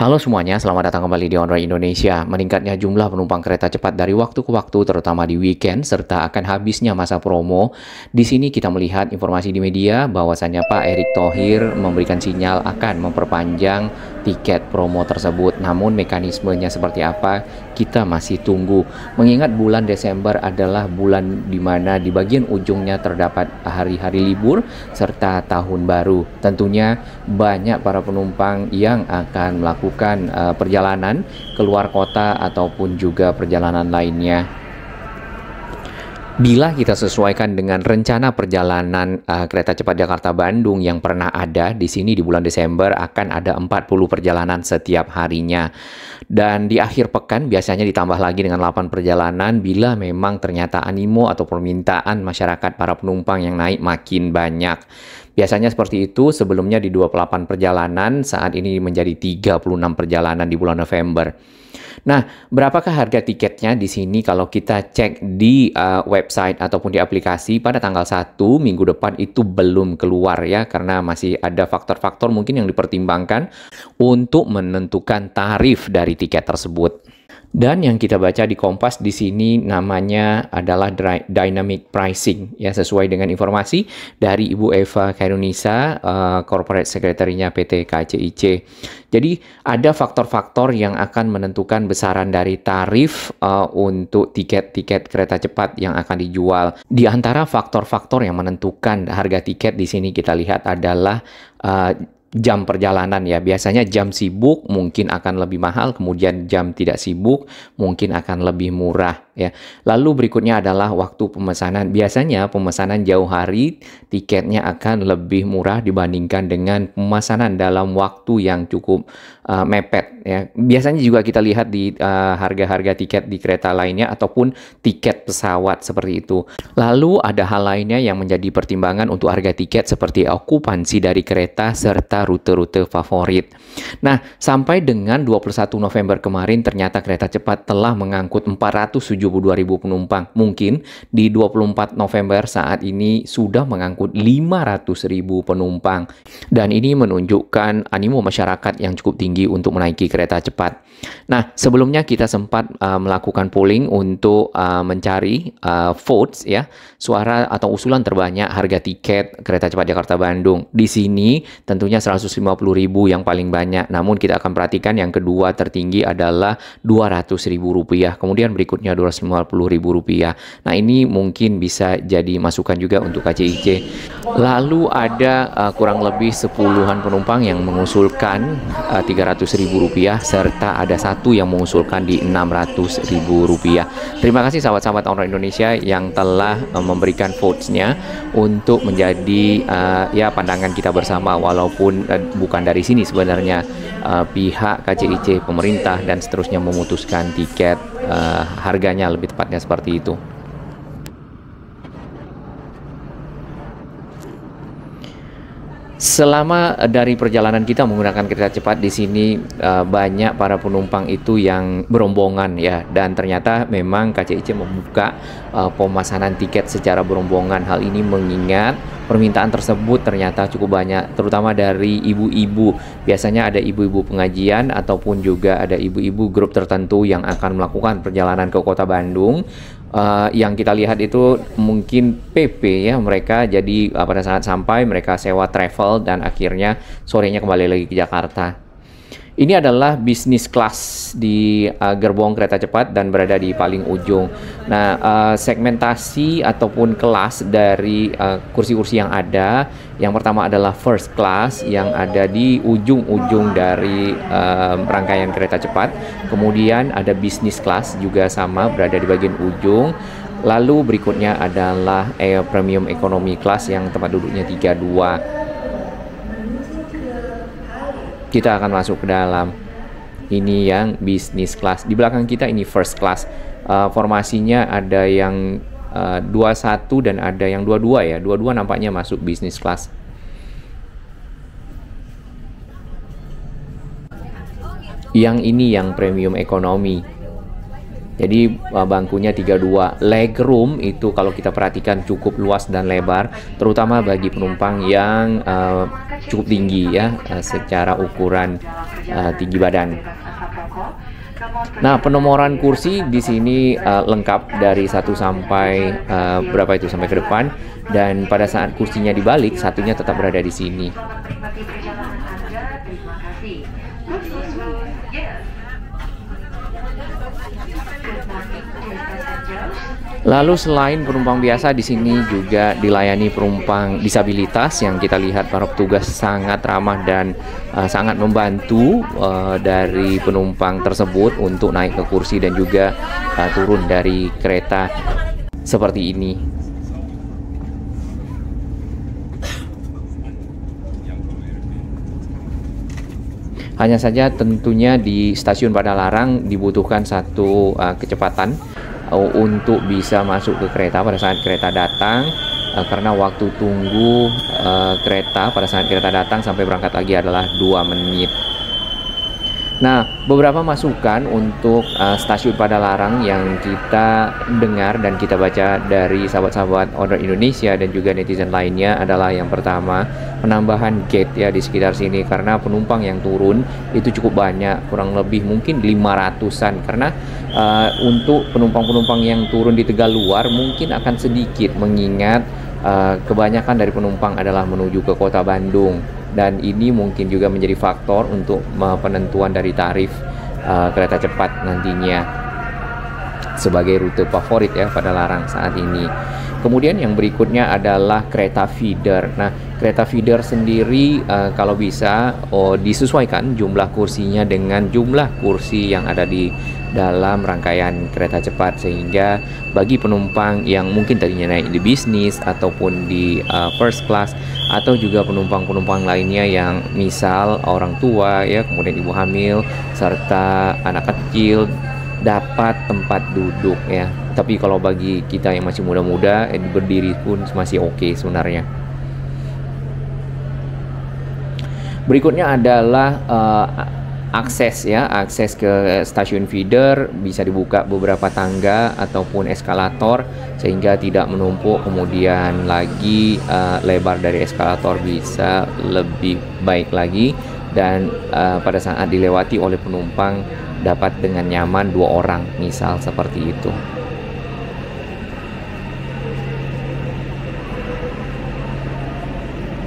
Halo semuanya, selamat datang kembali di On Ride Indonesia. Meningkatnya jumlah penumpang kereta cepat dari waktu ke waktu, terutama di weekend, serta akan habisnya masa promo. Di sini kita melihat informasi di media bahwasannya Pak Erick Thohir memberikan sinyal akan memperpanjang tiket promo tersebut. Namun mekanismenya seperti apa, kita masih tunggu. Mengingat bulan Desember adalah bulan di mana di bagian ujungnya terdapat hari-hari libur serta tahun baru. Tentunya banyak para penumpang yang akan melakukan perjalanan keluar kota ataupun juga perjalanan lainnya. Bila kita sesuaikan dengan rencana perjalanan kereta cepat Jakarta-Bandung yang pernah ada di sini di bulan Desember, akan ada 40 perjalanan setiap harinya. Dan di akhir pekan biasanya ditambah lagi dengan 8 perjalanan bila memang ternyata animo atau permintaan masyarakat para penumpang yang naik makin banyak. Biasanya seperti itu, sebelumnya di 28 perjalanan, saat ini menjadi 36 perjalanan di bulan November. Nah, berapakah harga tiketnya di sini kalau kita cek di website ataupun di aplikasi pada tanggal 1 minggu depan itu belum keluar ya, karena masih ada faktor-faktor mungkin yang dipertimbangkan untuk menentukan tarif dari tiket tersebut. Dan yang kita baca di Kompas di sini namanya adalah dynamic pricing ya, sesuai dengan informasi dari Ibu Eva Kairunisa, Corporate Secretary-nya PT KCIC. Jadi ada faktor-faktor yang akan menentukan besaran dari tarif untuk tiket-tiket kereta cepat yang akan dijual. Di antara faktor-faktor yang menentukan harga tiket di sini kita lihat adalah jam perjalanan ya. Biasanya jam sibuk mungkin akan lebih mahal, kemudian jam tidak sibuk mungkin akan lebih murah ya. Lalu berikutnya adalah waktu pemesanan. Biasanya pemesanan jauh hari tiketnya akan lebih murah dibandingkan dengan pemesanan dalam waktu yang cukup mepet ya. Biasanya juga kita lihat di harga-harga tiket di kereta lainnya ataupun tiket pesawat seperti itu. Lalu ada hal lainnya yang menjadi pertimbangan untuk harga tiket seperti okupansi dari kereta serta rute-rute favorit. Nah, sampai dengan 21 November kemarin ternyata kereta cepat telah mengangkut 472.000 penumpang. Mungkin di 24 November saat ini sudah mengangkut 500.000 penumpang. Dan ini menunjukkan animo masyarakat yang cukup tinggi untuk menaiki kereta cepat. Nah, sebelumnya kita sempat melakukan polling untuk mencari votes ya, suara atau usulan terbanyak harga tiket kereta cepat Jakarta-Bandung. Di sini tentunya 150.000 yang paling banyak. Namun kita akan perhatikan yang kedua tertinggi adalah Rp200.000. Kemudian berikutnya Rp250.000. Nah, ini mungkin bisa jadi masukan juga untuk KCIC. Lalu ada kurang lebih 10-an penumpang yang mengusulkan Rp300.000 serta ada satu yang mengusulkan di Rp600.000. Terima kasih sahabat-sahabat On Ride Indonesia yang telah memberikan votes-nya untuk menjadi ya pandangan kita bersama, walaupun bukan dari sini sebenarnya pihak KCIC, pemerintah dan seterusnya memutuskan tiket harganya, lebih tepatnya seperti itu. Selama dari perjalanan kita menggunakan kereta cepat di sini banyak para penumpang itu yang berombongan ya, dan ternyata memang KCIC membuka pemesanan tiket secara berombongan. Hal ini mengingat permintaan tersebut ternyata cukup banyak, terutama dari ibu-ibu. Biasanya ada ibu-ibu pengajian ataupun juga ada ibu-ibu grup tertentu yang akan melakukan perjalanan ke kota Bandung. Yang kita lihat itu mungkin PP ya, mereka jadi pada saat sampai mereka sewa travel dan akhirnya sorenya kembali lagi ke Jakarta. Ini adalah bisnis kelas di gerbong kereta cepat dan berada di paling ujung. Nah, segmentasi ataupun kelas dari kursi-kursi yang ada, yang pertama adalah first class yang ada di ujung-ujung dari rangkaian kereta cepat. Kemudian ada business class juga sama berada di bagian ujung. Lalu berikutnya adalah premium economy class yang tempat duduknya 32. Kita akan masuk ke dalam. Ini yang business class. Di belakang kita ini first class. Formasinya ada yang 21 dan ada yang 22 ya. 22 nampaknya masuk business class. Yang ini yang premium economy. Jadi bangkunya 32. Legroom itu kalau kita perhatikan cukup luas dan lebar, terutama bagi penumpang yang cukup tinggi ya, secara ukuran tinggi badan. Nah, penomoran kursi di sini lengkap dari 1 sampai berapa itu sampai ke depan, dan pada saat kursinya dibalik, satunya tetap berada di sini. Lalu selain penumpang biasa, di sini juga dilayani penumpang disabilitas yang kita lihat para petugas sangat ramah dan sangat membantu dari penumpang tersebut untuk naik ke kursi dan juga turun dari kereta seperti ini. Hanya saja tentunya di stasiun Padalarang dibutuhkan satu kecepatan untuk bisa masuk ke kereta pada saat kereta datang, karena waktu tunggu kereta pada saat kereta datang sampai berangkat lagi adalah 2 menit. Nah, beberapa masukan untuk stasiun Padalarang yang kita dengar dan kita baca dari sahabat-sahabat Order Indonesia dan juga netizen lainnya adalah yang pertama, penambahan gate ya di sekitar sini, karena penumpang yang turun itu cukup banyak, kurang lebih mungkin 500-an, karena untuk penumpang-penumpang yang turun di Tegaluar mungkin akan sedikit, mengingat kebanyakan dari penumpang adalah menuju ke kota Bandung. Dan ini mungkin juga menjadi faktor untuk penentuan dari tarif kereta cepat nantinya sebagai rute favorit ya Padalarang saat ini. Kemudian yang berikutnya adalah kereta feeder. Nah, kereta feeder sendiri kalau bisa disesuaikan jumlah kursinya dengan jumlah kursi yang ada di dalam rangkaian kereta cepat, sehingga bagi penumpang yang mungkin tadinya naik di bisnis ataupun di first class, atau juga penumpang-penumpang lainnya yang misal orang tua ya, kemudian ibu hamil serta anak kecil, dapat tempat duduk ya. Tapi kalau bagi kita yang masih muda-muda, berdiri pun masih oke sebenarnya. Berikutnya adalah akses ya, akses ke stasiun feeder bisa dibuka beberapa tangga ataupun eskalator sehingga tidak menumpuk, kemudian lagi lebar dari eskalator bisa lebih baik lagi, dan pada saat dilewati oleh penumpang dapat dengan nyaman 2 orang misal seperti itu.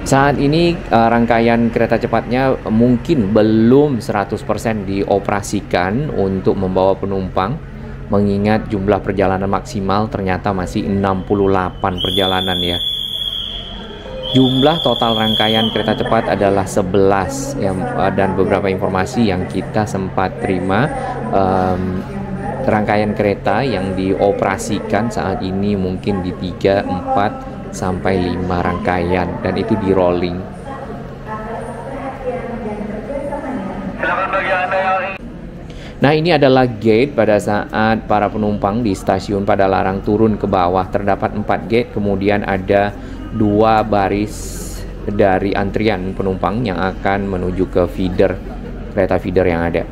Saat ini rangkaian kereta cepatnya mungkin belum 100% dioperasikan untuk membawa penumpang, mengingat jumlah perjalanan maksimal ternyata masih 68 perjalanan ya. Jumlah total rangkaian kereta cepat adalah 11 ya, dan beberapa informasi yang kita sempat terima, rangkaian kereta yang dioperasikan saat ini mungkin di 3, 4 sampai 5 rangkaian, dan itu di rolling. Nah, ini adalah gate pada saat para penumpang di stasiun Padalarang turun ke bawah. Terdapat 4 gate, kemudian ada 2 baris dari antrian penumpang yang akan menuju ke feeder, kereta feeder yang ada.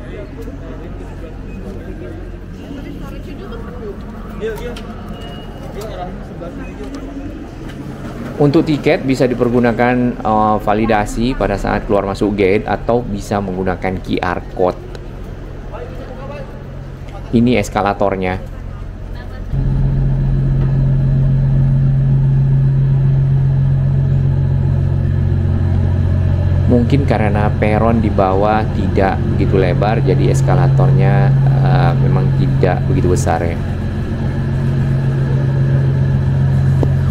Untuk tiket bisa dipergunakan validasi pada saat keluar masuk gate atau bisa menggunakan QR code. Ini eskalatornya. Mungkin karena peron di bawah tidak begitu lebar, jadi eskalatornya memang tidak begitu besar ya.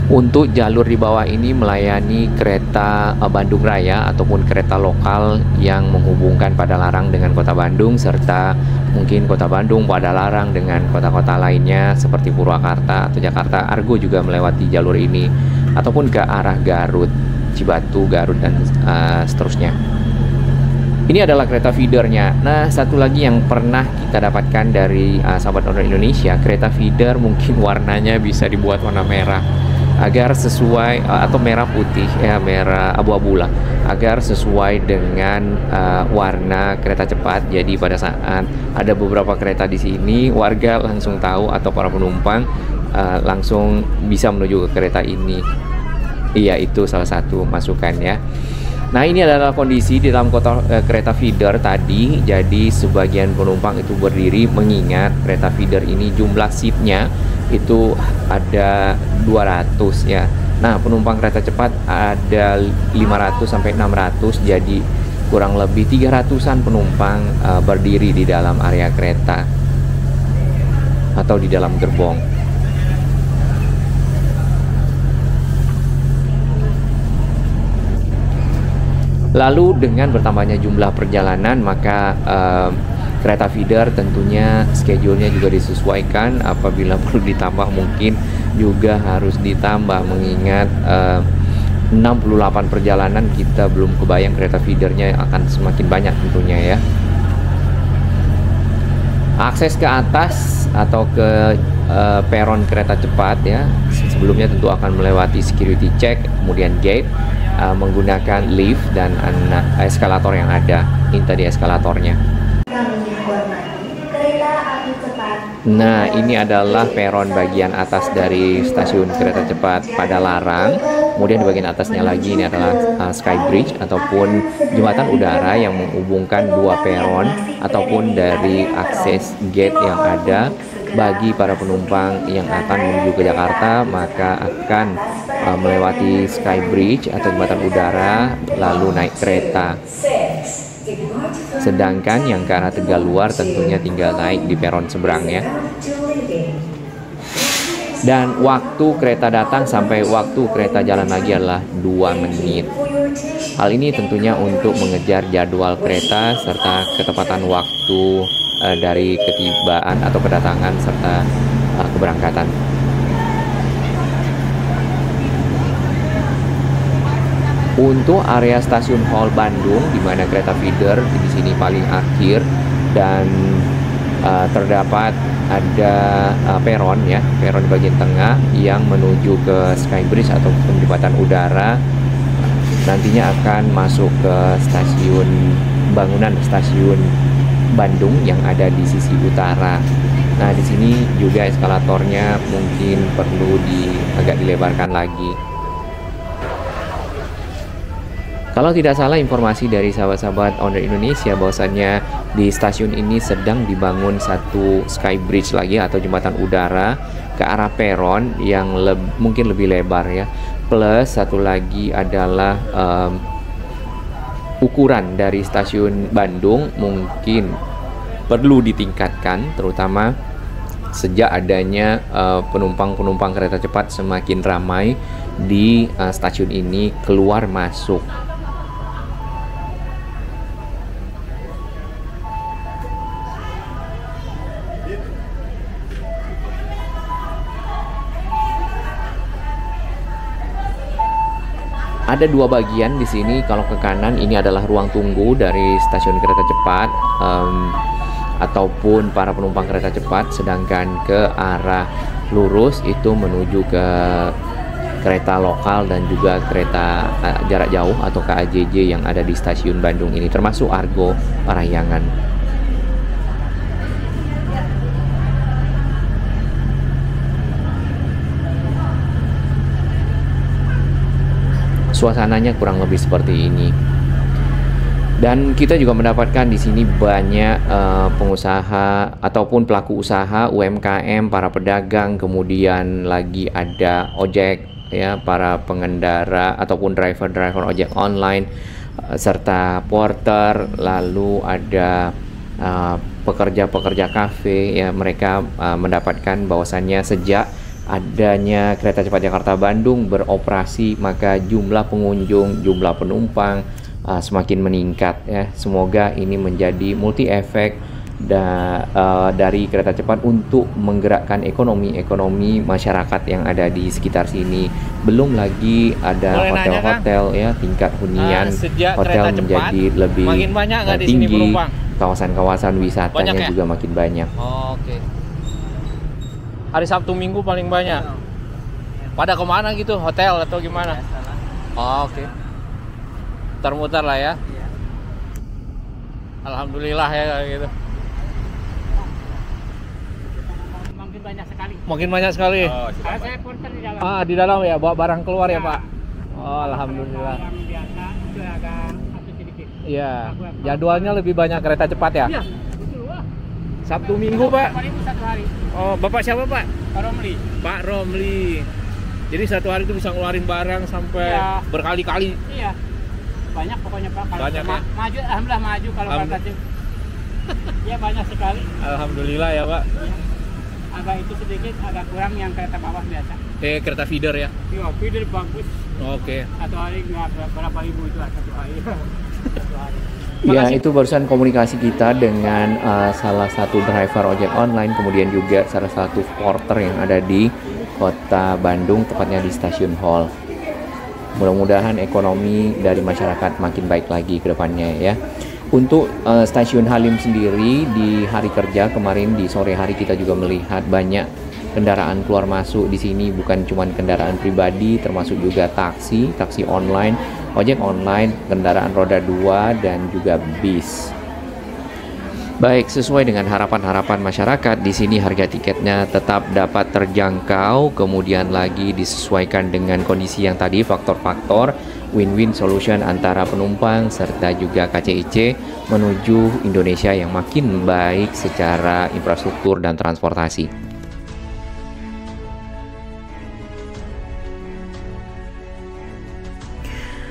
Untuk jalur di bawah ini melayani kereta Bandung Raya ataupun kereta lokal yang menghubungkan Padalarang dengan kota Bandung, serta mungkin kota Bandung, Padalarang dengan kota-kota lainnya seperti Purwakarta atau Jakarta. Argo juga melewati jalur ini, ataupun ke arah Garut, Cibatu, Garut, dan seterusnya. Ini adalah kereta feedernya. Nah, satu lagi yang pernah kita dapatkan dari sahabat Order Indonesia, kereta feeder mungkin warnanya bisa dibuat warna merah. agar sesuai atau merah putih ya, merah abu-abu lah, agar sesuai dengan warna kereta cepat. Jadi pada saat ada beberapa kereta di sini, warga langsung tahu atau para penumpang langsung bisa menuju ke kereta ini. Iya, itu salah satu masukannya. Nah, ini adalah kondisi di dalam kereta feeder tadi. Jadi sebagian penumpang itu berdiri, mengingat kereta feeder ini jumlah seatnya itu ada 200 ya. Nah, penumpang kereta cepat ada 500 sampai 600, jadi kurang lebih 300-an penumpang berdiri di dalam area kereta atau di dalam gerbong. Lalu dengan bertambahnya jumlah perjalanan, maka kereta feeder tentunya schedule-nya juga disesuaikan. Apabila perlu ditambah, mungkin juga harus ditambah, mengingat 68 perjalanan, kita belum kebayang kereta feedernya akan semakin banyak tentunya ya. Akses ke atas atau ke peron kereta cepat ya, sebelumnya tentu akan melewati security check, kemudian gate, menggunakan lift dan eskalator yang ada. Ini tadi eskalatornya. Nah, ini adalah peron bagian atas dari stasiun kereta cepat Padalarang. Kemudian di bagian atasnya lagi ini adalah Sky Bridge ataupun jembatan udara yang menghubungkan dua peron ataupun dari akses gate yang ada. Bagi para penumpang yang akan menuju ke Jakarta, maka akan melewati Sky Bridge atau jembatan udara lalu naik kereta. Sedangkan yang ke arah Tegaluar tentunya tinggal naik di peron seberangnya. Dan waktu kereta datang sampai waktu kereta jalan lagi adalah 2 menit. Hal ini tentunya untuk mengejar jadwal kereta serta ketepatan waktu dari ketibaan atau kedatangan serta keberangkatan. Untuk area stasiun Hall Bandung, di mana kereta feeder di sini paling akhir, dan terdapat ada peron ya, peron di bagian tengah yang menuju ke Sky Bridge atau jembatan udara. Nantinya akan masuk ke bangunan stasiun Bandung yang ada di sisi utara. Nah, di sini juga eskalatornya mungkin perlu agak dilebarkan lagi. Kalau tidak salah informasi dari sahabat-sahabat owner Indonesia, bahwasannya di stasiun ini sedang dibangun satu Sky Bridge lagi atau jembatan udara ke arah peron yang mungkin lebih lebar ya. Plus satu lagi adalah ukuran dari stasiun Bandung mungkin perlu ditingkatkan, terutama sejak adanya penumpang-penumpang kereta cepat semakin ramai di stasiun ini keluar masuk. Ada dua bagian di sini. Kalau ke kanan ini adalah ruang tunggu dari stasiun kereta cepat ataupun para penumpang kereta cepat, sedangkan ke arah lurus itu menuju ke kereta lokal dan juga kereta jarak jauh atau KAJJ yang ada di stasiun Bandung ini, termasuk Argo Parahyangan. Suasananya kurang lebih seperti ini. Dan kita juga mendapatkan di sini banyak pengusaha ataupun pelaku usaha UMKM, para pedagang, kemudian lagi ada ojek ya, para pengendara ataupun driver ojek online, serta porter, lalu ada pekerja-pekerja kafe ya. Mereka mendapatkan bahwasannya sejak adanya kereta cepat Jakarta Bandung beroperasi, maka jumlah pengunjung, jumlah penumpang semakin meningkat ya. Semoga ini menjadi multi efek dari kereta cepat untuk menggerakkan ekonomi masyarakat yang ada di sekitar sini. Belum lagi ada hotel-hotel ya, tingkat hunian hotel menjadi lebih tinggi, kawasan-kawasan wisatanya juga makin banyak. Oke. Hari Sabtu Minggu paling banyak. Pada kemana gitu? Hotel atau gimana? Biasalah. Oh, oke. Muter-muter lah ya. Iya. Alhamdulillah ya kayak gitu. Makin banyak sekali. Makin banyak sekali. Karena saya porter di dalam. Ah, di dalam ya, bawa barang keluar ya, Pak. Oh, alhamdulillah. Yang biasa itu agak satu sedikit. Iya. Jadwalnya lebih banyak kereta cepat ya? Iya. Betul, wah. Sabtu Minggu, Pak. Paling satu hari. Oh, Bapak siapa, Pak? Pak Romli. Pak Romli. Jadi satu hari itu bisa ngeluarin barang sampai Iya. berkali-kali. Iya. Banyak pokoknya Pak. Kalau Banyak, ya? maju, alhamdulillah maju kalau kereta Iya banyak sekali. Alhamdulillah ya, Pak. Agak itu sedikit, agak kurang yang kereta bawah biasa. Kereta feeder ya? Iya, feeder bagus. Oke. Satu hari nggak berapa ribu itu satu hari. Satu hari. Ya, itu barusan komunikasi kita dengan salah satu driver ojek online, kemudian juga salah satu porter yang ada di kota Bandung, tepatnya di Stasiun Hall. Mudah-mudahan ekonomi dari masyarakat makin baik lagi ke depannya ya. Untuk Stasiun Halim sendiri di hari kerja kemarin di sore hari kita juga melihat banyak kendaraan keluar masuk di sini, bukan cuma kendaraan pribadi, termasuk juga taksi online, ojek online, kendaraan roda 2 dan juga bis. Baik, sesuai dengan harapan-harapan masyarakat, di sini harga tiketnya tetap dapat terjangkau, kemudian lagi disesuaikan dengan kondisi yang tadi, faktor-faktor win-win solution antara penumpang serta juga KCIC menuju Indonesia yang makin baik secara infrastruktur dan transportasi.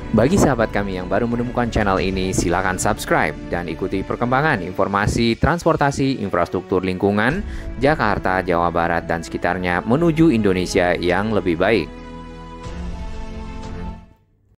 Bagi sahabat kami yang baru menemukan channel ini, silakan subscribe dan ikuti perkembangan informasi transportasi, infrastruktur lingkungan, Jakarta, Jawa Barat, dan sekitarnya menuju Indonesia yang lebih baik.